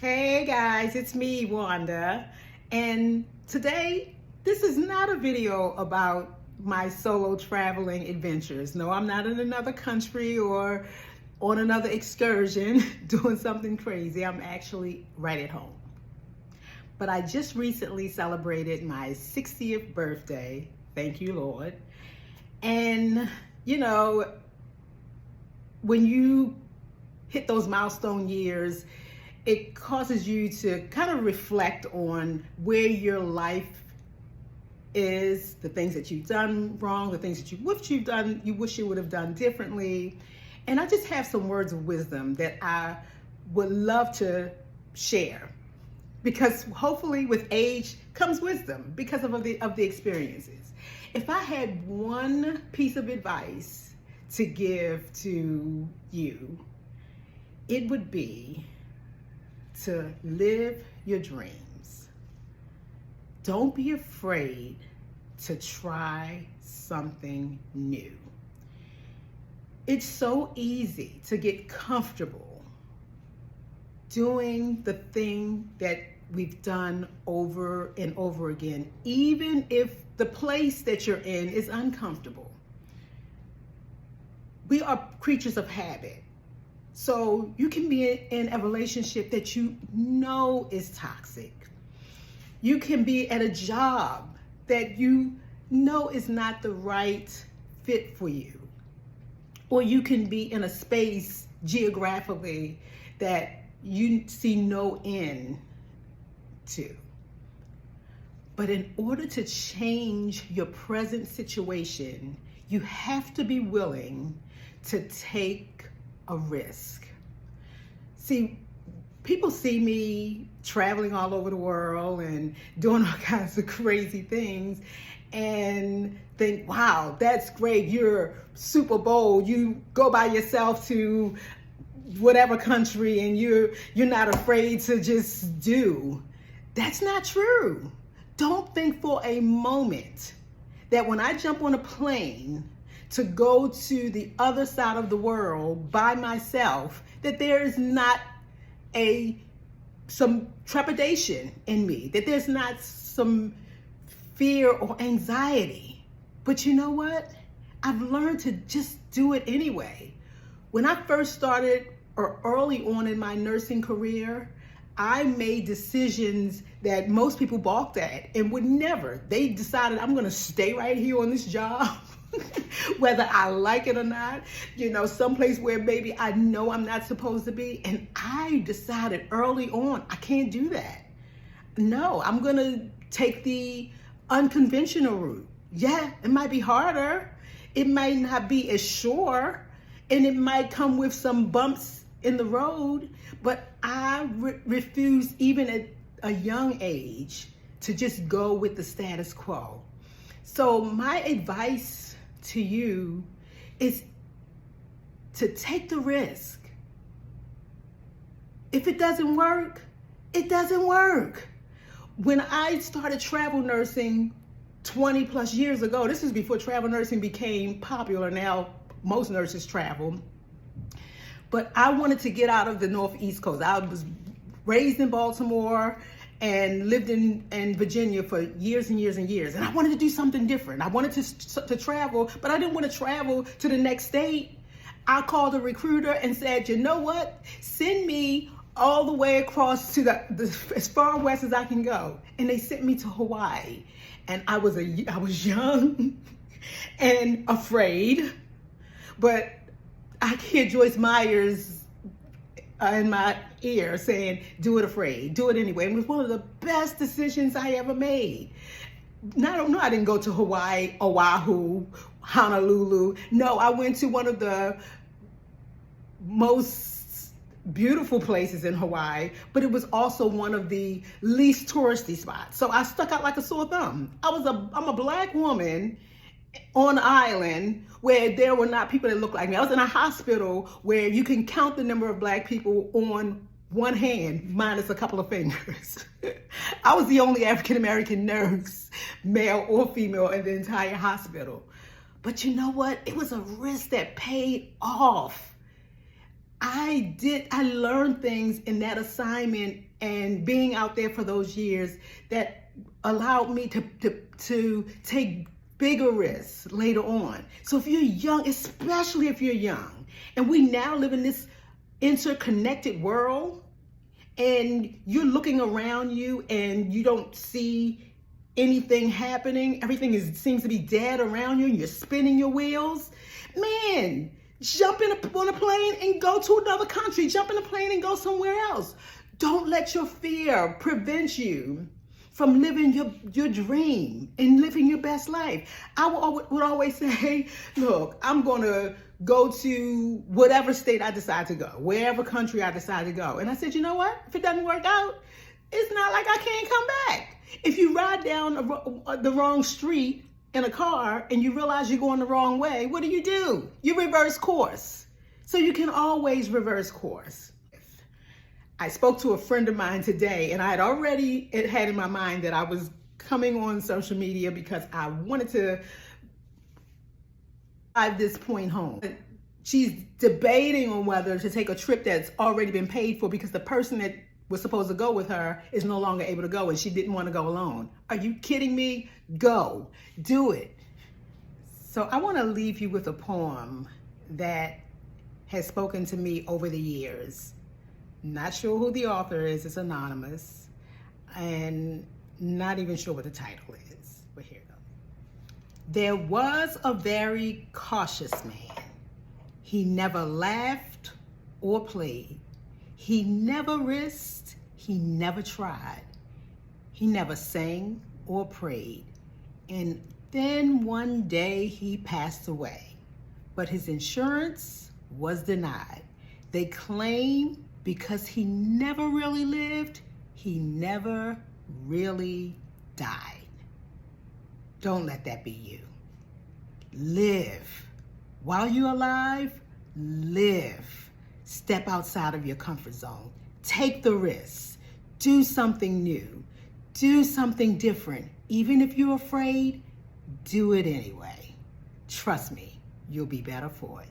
Hey guys, it's me, Wanda, and today this is not a video about my solo traveling adventures. No, I'm not in another country or on another excursion doing something crazy. I'm actually right at home. But I just recently celebrated my 60th birthday. Thank you, Lord. And when you hit those milestone years, it causes you to kind of reflect on where your life is, the things that you've done wrong, the things that you wish you would have done differently. And I just have some words of wisdom that I would love to share, because hopefully with age comes wisdom because of the experiences. If I had one piece of advice to give to you, it would be to live your dreams. Don't be afraid to try something new. It's so easy to get comfortable doing the thing that we've done over and over again, even if the place that you're in is uncomfortable. We are creatures of habit. So you can be in a relationship that you know is toxic. You can be at a job that you know is not the right fit for you. Or you can be in a space geographically that you see no end to. But in order to change your present situation, you have to be willing to take a risk. See, people see me traveling all over the world and doing all kinds of crazy things and think, wow, that's great. You're super bold. You go by yourself to whatever country and you're not afraid to just do. That's not true. Don't think for a moment that when I jump on a plane to go to the other side of the world by myself, that there is not some trepidation in me, that there's not some fear or anxiety. But you know what? I've learned to just do it anyway. When I first started, or early on in my nursing career, I made decisions that most people balked at and would never. They decided, I'm gonna stay right here on this job. Whether I like it or not, someplace where maybe I know I'm not supposed to be. And I decided early on, I can't do that. No, I'm gonna take the unconventional route. Yeah, it might be harder. It might not be as sure, and it might come with some bumps in the road, but I refuse, even at a young age, to just go with the status quo. So my advice to you is to take the risk. If it doesn't work, it doesn't work. When I started travel nursing 20 plus years ago, this is before travel nursing became popular. Now most nurses travel. But I wanted to get out of the Northeast coast. I was raised in Baltimore and lived in Virginia for years and years and years. And I wanted to do something different. I wanted to travel, but I didn't want to travel to the next state. I called a recruiter and said, you know what? Send me all the way across to as far west as I can go. And they sent me to Hawaii. And I was young and afraid, but I hear Joyce Myers in my ear saying, do it afraid, do it anyway. And it was one of the best decisions I ever made. No, I didn't go to Hawaii, Oahu, Honolulu. No, I went to one of the most beautiful places in Hawaii, but it was also one of the least touristy spots. So I stuck out like a sore thumb. I'm a black woman on an island where there were not people that looked like me. I was in a hospital where you can count the number of black people on one hand, minus a couple of fingers. I was the only African-American nurse, male or female, in the entire hospital. But you know what? It was a risk that paid off. I learned things in that assignment and being out there for those years that allowed me to take bigger risks later on. So if you're young, especially if you're young, and we now live in this interconnected world, and you're looking around you and you don't see anything happening, everything seems to be dead around you, and you're spinning your wheels, man, jump on a plane and go to another country. Jump in a plane and go somewhere else. Don't let your fear prevent you from living your dream and living your best life. I would always say, look, I'm going to go to whatever state I decide to go, wherever country I decide to go. And I said, you know what? If it doesn't work out, it's not like I can't come back. If you ride down the wrong street in a car and you realize you're going the wrong way, what do? You reverse course. So you can always reverse course. I spoke to a friend of mine today, and I had already had in my mind that I was coming on social media because I wanted to drive this point home. She's debating on whether to take a trip that's already been paid for because the person that was supposed to go with her is no longer able to go, and she didn't want to go alone. Are you kidding me? Go. Do it. So I want to leave you with a poem that has spoken to me over the years. Not sure who the author is. It's anonymous. And not even sure what the title is. But here it goes. There was a very cautious man. He never laughed or played. He never risked, he never tried. He never sang or prayed. And then one day he passed away. But his insurance was denied. They claim because he never really lived, he never really died. Don't let that be you. Live. While you're alive, live. Step outside of your comfort zone. Take the risks. Do something new. Do something different. Even if you're afraid, do it anyway. Trust me, you'll be better for it.